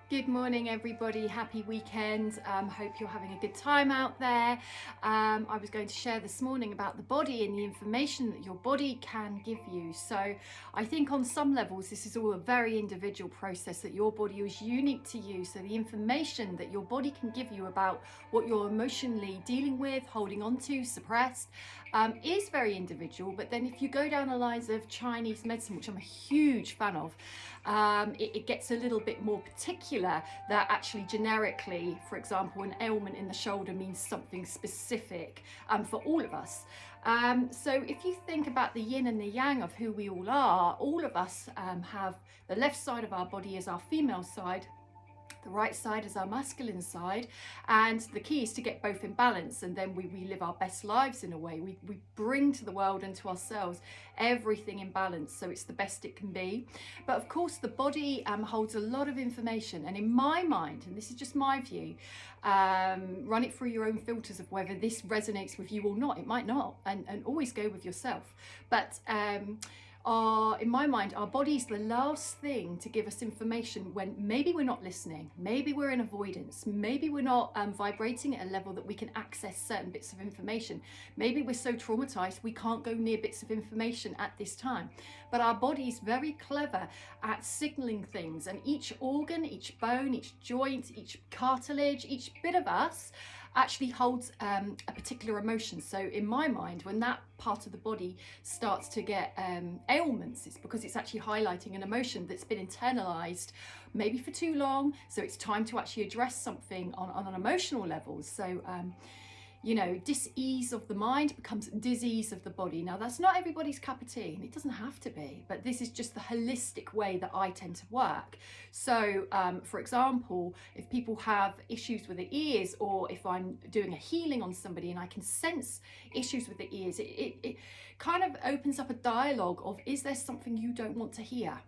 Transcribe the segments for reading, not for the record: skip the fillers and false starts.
Good morning, everybody. Happy weekend. Hope you're having a good time out there. I was going to share this morning about the body and the information that your body can give you. So I think on some levels, this is all a very individual process, that your body is unique to you. So the information that your body can give you about what you're emotionally dealing with, holding on to, suppressed, is very individual. But then if you go down the lines of Chinese medicine, which I'm a huge fan of, it gets a little bit more particular, that actually generically, for example, an ailment in the shoulder means something specific for all of us. So if you think about the yin and the yang of who we all of us have the left side of our body as our female side, the right side is our masculine side, and the key is to get both in balance, and then we live our best lives in a way. We bring to the world and to ourselves everything in balance, so it's the best it can be. But of course the body holds a lot of information, and in my mind, and this is just my view, run it through your own filters of whether this resonates with you or not. It might not, and always go with yourself. But in my mind, our body's the last thing to give us information when maybe we're not listening, maybe we're in avoidance, maybe we're not vibrating at a level that we can access certain bits of information. Maybe we're so traumatized we can't go near bits of information at this time. But our body's very clever at signaling things, and each organ, each bone, each joint, each cartilage, each bit of us actually holds a particular emotion. So in my mind, when that part of the body starts to get ailments, it's because it's actually highlighting an emotion that's been internalized maybe for too long. So it's time to actually address something on an emotional level. So dis-ease of the mind becomes disease of the body. Now, that's not everybody's cup of tea, and it doesn't have to be, but this is just the holistic way that I tend to work. So, for example, if people have issues with the ears, or if I'm doing a healing on somebody and I can sense issues with the ears, it kind of opens up a dialogue of, is there something you don't want to hear?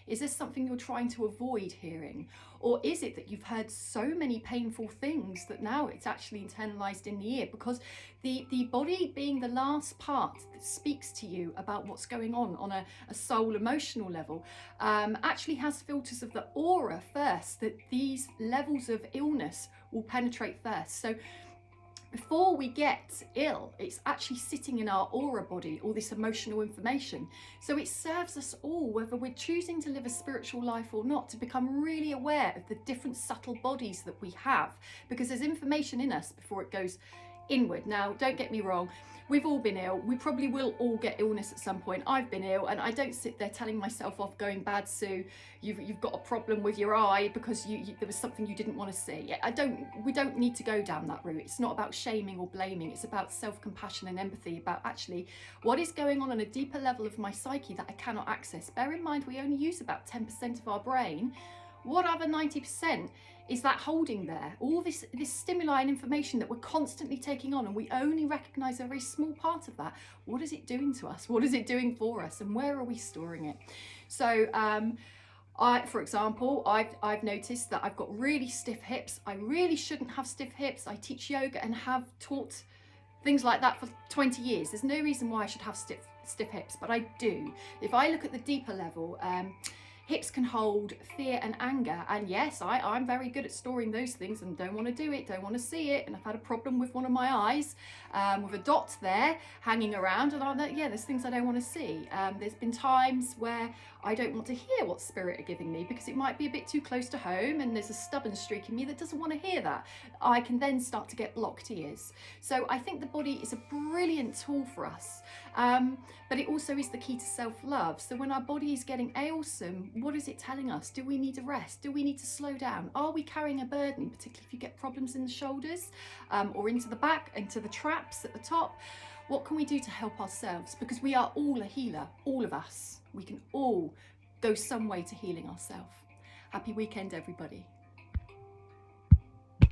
Is this something you're trying to avoid hearing? Or is it that you've heard so many painful things that now it's actually internalized in the ear? Because the body, being the last part that speaks to you about what's going on a soul emotional level, actually has filters of the aura first, that these levels of illness will penetrate first. So before we get ill, it's actually sitting in our aura body, all this emotional information. So it serves us all, whether we're choosing to live a spiritual life or not, to become really aware of the different subtle bodies that we have, because there's information in us before it goes inward. Now, don't get me wrong, we've all been ill. We probably will all get illness at some point. I've been ill, and I don't sit there telling myself off, going, bad Sue, you've got a problem with your eye because there was something you didn't want to see. We don't need to go down that route. It's not about shaming or blaming. It's about self-compassion and empathy, about actually what is going on a deeper level of my psyche that I cannot access. Bear in mind, we only use about 10% of our brain. What other 90% is that holding there? All this stimuli and information that we're constantly taking on, and we only recognize a very small part of that. What is it doing to us? What is it doing for us? And where are we storing it? So for example, I've noticed that I've got really stiff hips. I really shouldn't have stiff hips. I teach yoga and have taught things like that for 20 years. There's no reason why I should have stiff hips, but I do. If I look at the deeper level, hips can hold fear and anger, and yes, I'm very good at storing those things and don't want to do it, don't want to see it. And I've had a problem with one of my eyes, with a dot there hanging around, and I'm like, yeah, there's things I don't want to see. There's been times where I don't want to hear what spirit are giving me because it might be a bit too close to home, and there's a stubborn streak in me that doesn't want to hear that. I can then start to get blocked ears. So I think the body is a brilliant tool for us, but it also is the key to self-love. So when our body is getting ailsome, what is it telling us? Do we need a rest? Do we need to slow down? Are we carrying a burden, particularly if you get problems in the shoulders, or into the back, into the traps at the top? What can we do to help ourselves? Because we are all a healer, all of us. We can all go some way to healing ourselves. Happy weekend, everybody.